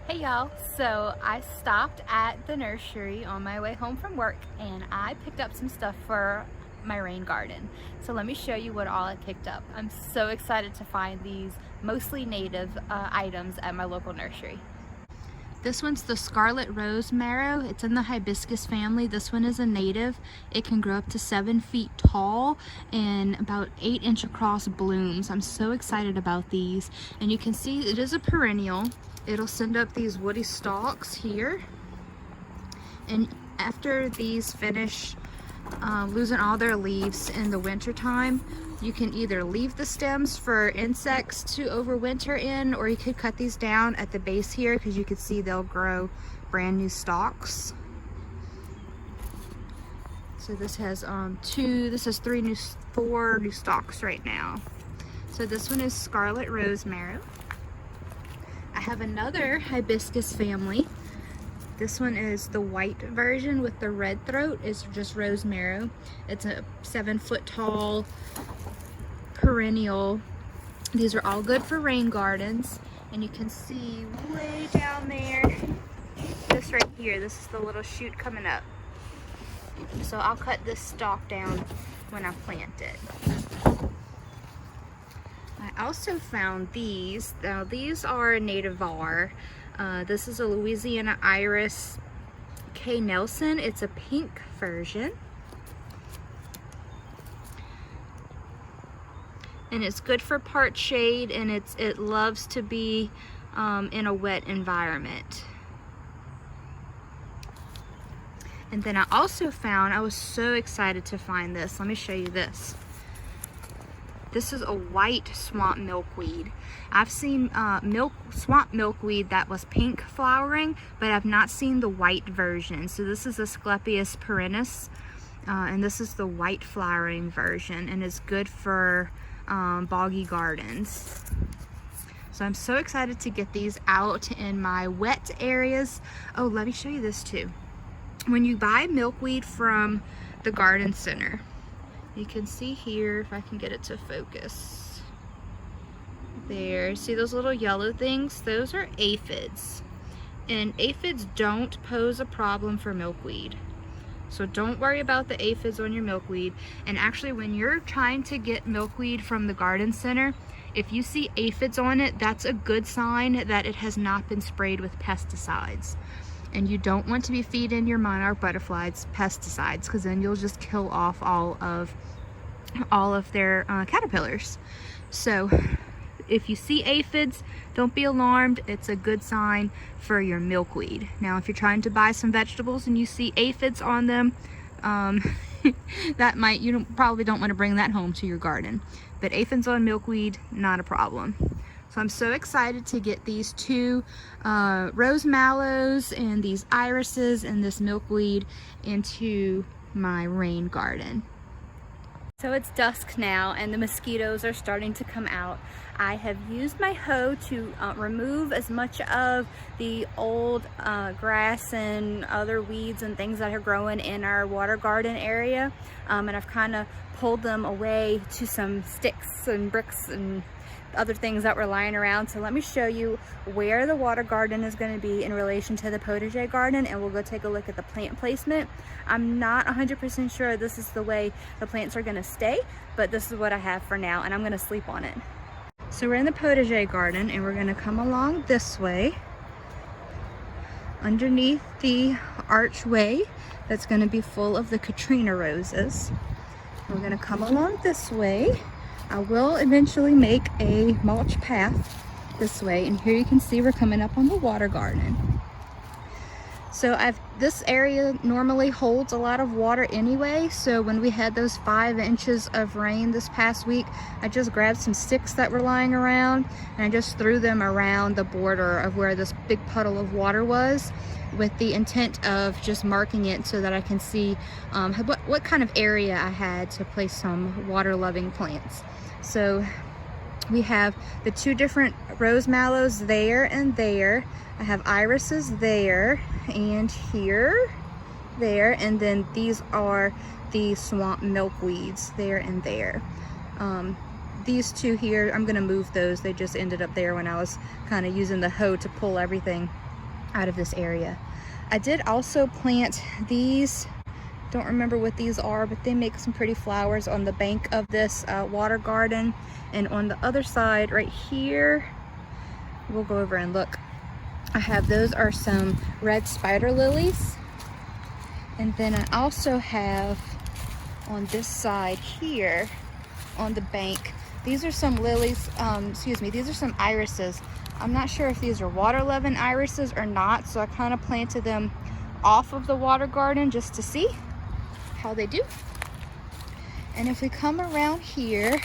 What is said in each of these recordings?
Hey y'all, so I stopped at the nursery on my way home from work and I picked up some stuff for my rain garden. So let me show you what all I picked up. I'm so excited to find these mostly native items at my local nursery. This one's the scarlet rose marrow. It's in the hibiscus family. This one is a native. It can grow up to 7 feet tall and about 8-inch across blooms. I'm so excited about these. And you can see it is a perennial. It'll send up these woody stalks here. And after these finish losing all their leaves in the winter time, you can either leave the stems for insects to overwinter in, or you could cut these down at the base here because you can see they'll grow brand new stalks. So this has four new stalks right now. So this one is scarlet rose marrow. I have another hibiscus family. This one is the white version with the red throat. It's just rose marrow. It's a 7-foot tall perennial. These are all good for rain gardens. And you can see way down there, this right here, this is the little shoot coming up. So I'll cut this stalk down when I plant it. I also found these. Now these are native-var. This is a Louisiana iris K. Nelson. It's a pink version. And it's good for part shade, and it loves to be in a wet environment. And then I also found, I was so excited to find this. Let me show you this. This is a white swamp milkweed. I've seen swamp milkweed that was pink flowering, but I've not seen the white version. So this is Asclepias perennis, and this is the white flowering version, and it's good for boggy gardens. So I'm so excited to get these out in my wet areas. Oh, let me show you this too. When you buy milkweed from the garden center, you can see here, if I can get it to focus. There, see those little yellow things? Those are aphids. And aphids don't pose a problem for milkweed. So don't worry about the aphids on your milkweed. And actually, when you're trying to get milkweed from the garden center, if you see aphids on it, that's a good sign that it has not been sprayed with pesticides. And you don't want to be feeding your monarch butterflies pesticides, because then you'll just kill off all of their caterpillars. So if you see aphids, don't be alarmed. It's a good sign for your milkweed. Now, if you're trying to buy some vegetables and you see aphids on them, you probably don't want to bring that home to your garden. But aphids on milkweed, not a problem. So I'm so excited to get these two rose mallows and these irises and this milkweed into my rain garden. So it's dusk now and the mosquitoes are starting to come out. I have used my hoe to remove as much of the old grass and other weeds and things that are growing in our water garden area. And I've kind of pulled them away to some sticks and bricks and other things that were lying around. So let me show you where the water garden is going to be in relation to the potager garden, and we'll go take a look at the plant placement. I'm not 100% sure this is the way the plants are going to stay, but this is what I have for now, and I'm going to sleep on it. So we're in the potager garden, and we're going to come along this way underneath the archway that's going to be full of the Katrina roses. We're going to come along this way. I will eventually make a mulch path this way, and here you can see we're coming up on the water garden. So this area normally holds a lot of water anyway, so when we had those 5 inches of rain this past week, I just grabbed some sticks that were lying around and I just threw them around the border of where this big puddle of water was, with the intent of just marking it so that I can see what kind of area I had to place some water-loving plants. So we have the 2 different rose mallows there and there. I have irises there and here, there, and then these are the swamp milkweeds there and there. These 2 here, I'm gonna move those. They just ended up there when I was kind of using the hoe to pull everything out of this area. I did also plant these, don't remember what these are, but they make some pretty flowers on the bank of this water garden. And on the other side right here, we'll go over and look. I have, those are some red spider lilies. And then I also have on this side here on the bank, these are some lilies, these are some irises. I'm not sure if these are water-loving irises or not, so I kind of planted them off of the water garden just to see how they do. And if we come around here,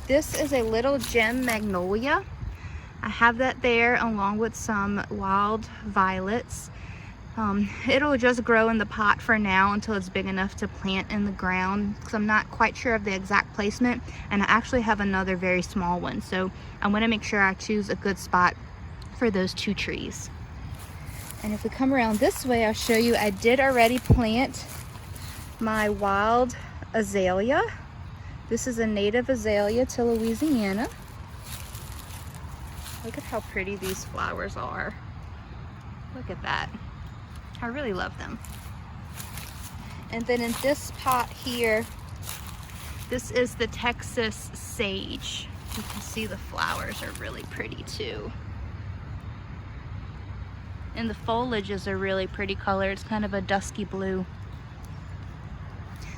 this is a little gem magnolia. I have that there along with some wild violets. It'll just grow in the pot for now until it's big enough to plant in the ground, because I'm not quite sure of the exact placement, and I actually have another very small one, so I want to make sure I choose a good spot for those two trees. And if we come around this way, I'll show you, I did already plant my wild azalea. This is a native azalea to Louisiana. Look at how pretty these flowers are. Look at that. I really love them. And then in this pot here, this is the Texas sage. You can see the flowers are really pretty too. And the foliage is a really pretty color. It's kind of a dusky blue.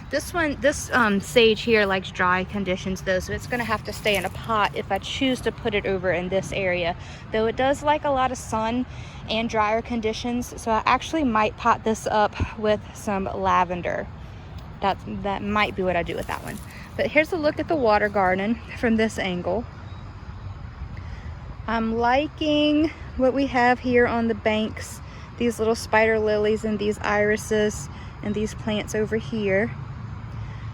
This sage here likes dry conditions though, so it's gonna have to stay in a pot if I choose to put it over in this area. Though it does like a lot of sun and drier conditions, so I actually might pot this up with some lavender. That might be what I do with that one. But here's a look at the water garden from this angle. I'm liking what we have here on the banks. These little spider lilies and these irises and these plants over here.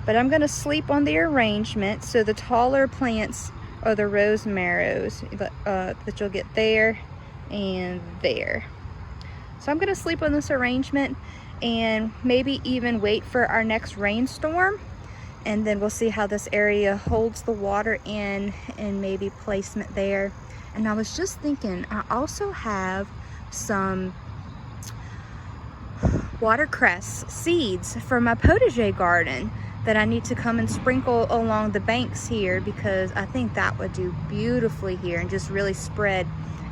But I'm gonna sleep on the arrangement. So the taller plants are the rose marrows that you'll get there and there. So I'm gonna sleep on this arrangement and maybe even wait for our next rainstorm, and then we'll see how this area holds the water in and maybe placement there. And I was just thinking, I also have some watercress seeds for my potager garden that I need to come and sprinkle along the banks here, because I think that would do beautifully here and just really spread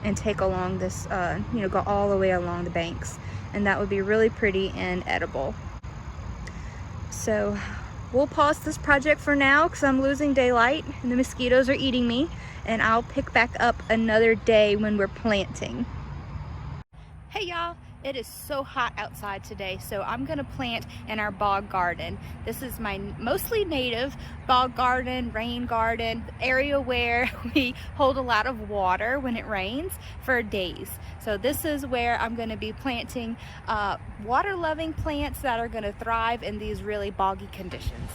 and take along this, go all the way along the banks. And that would be really pretty and edible. So we'll pause this project for now because I'm losing daylight and the mosquitoes are eating me, and I'll pick back up another day when we're planting. Hey y'all, it is so hot outside today, so I'm gonna plant in our bog garden. This is my mostly native bog garden, rain garden, area where we hold a lot of water when it rains for days. So this is where I'm gonna be planting water-loving plants that are gonna thrive in these really boggy conditions.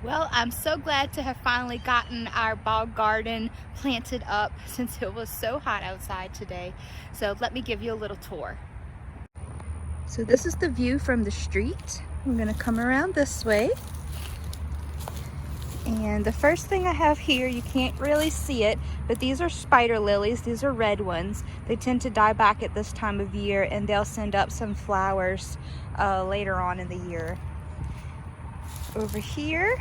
Well, I'm so glad to have finally gotten our bog garden planted up since it was so hot outside today. So let me give you a little tour. So this is the view from the street. I'm gonna come around this way. And the first thing I have here, you can't really see it, but these are spider lilies. These are red ones. They tend to die back at this time of year, and they'll send up some flowers later on in the year. Over here,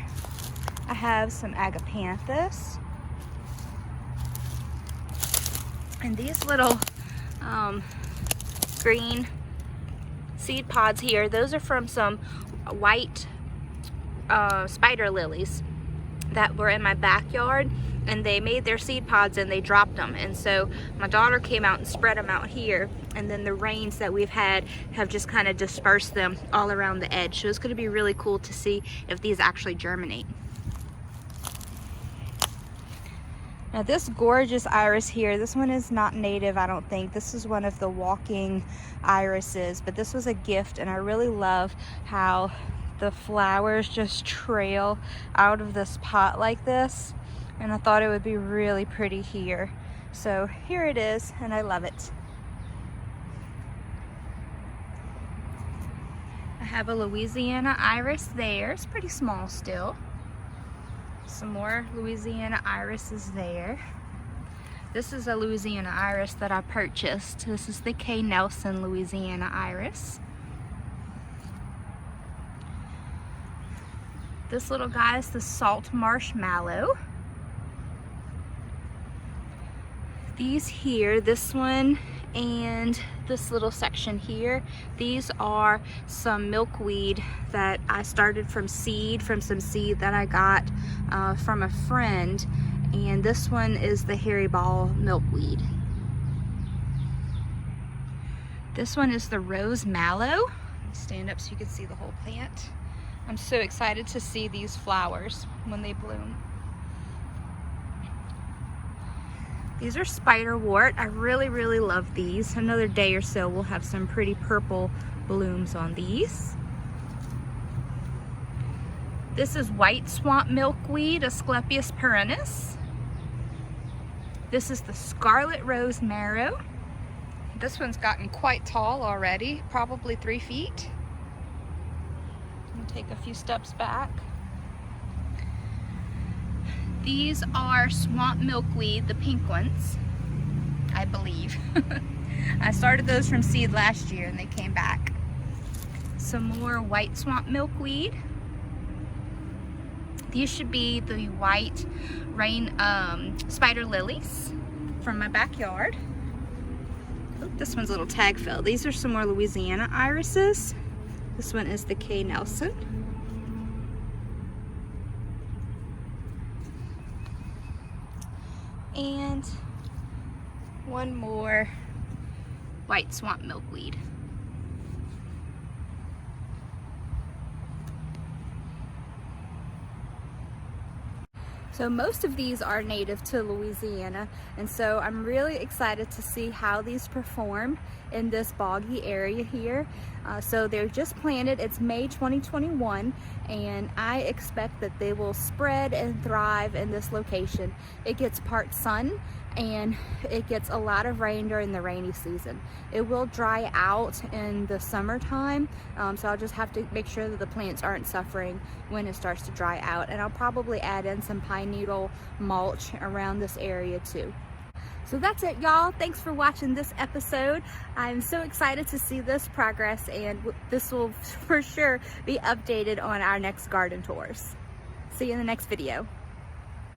I have some agapanthus. And these little green seed pods here. Those are from some white spider lilies that were in my backyard, and they made their seed pods and they dropped them, and so my daughter came out and spread them out here, and then the rains that we've had have just kind of dispersed them all around the edge. So it's going to be really cool to see if these actually germinate. Now this gorgeous iris here, this one is not native, I don't think. This is one of the walking irises, but this was a gift, and I really love how the flowers just trail out of this pot like this, and I thought it would be really pretty here. So here it is, and I love it. I have a Louisiana iris there. It's pretty small still. Some more Louisiana irises there. This is a Louisiana iris that I purchased. This is the K. Nelson Louisiana iris. This little guy is the salt marsh mallow. These here, this one and this little section here, these are some milkweed that I started from some seed that I got from a friend, and this one is the hairy ball milkweed. This one is the rose mallow. Stand up so you can see the whole plant. I'm so excited to see these flowers when they bloom. These are spiderwort. I really, really love these. Another day or so we'll have some pretty purple blooms on these. This is white swamp milkweed, Asclepias perennis. This is the scarlet rose marrow. This one's gotten quite tall already, probably 3 feet. Take a few steps back. These are swamp milkweed, the pink ones, I believe. I started those from seed last year and they came back. Some more white swamp milkweed. These should be the white rain spider lilies from my backyard. Oh, this one's a little tag fell. These are some more Louisiana irises. This one is the K. Nelson. And one more white swamp milkweed. So most of these are native to Louisiana, and so I'm really excited to see how these perform in this boggy area here. So they're just planted. It's May 2021, and I expect that they will spread and thrive in this location. It gets part sun and it gets a lot of rain during the rainy season. It will dry out in the summertime, so I'll just have to make sure that the plants aren't suffering when it starts to dry out, and I'll probably add in some pine needle mulch around this area too. So that's it, y'all. Thanks for watching this episode. I'm so excited to see this progress, and this will for sure be updated on our next garden tours. See you in the next video.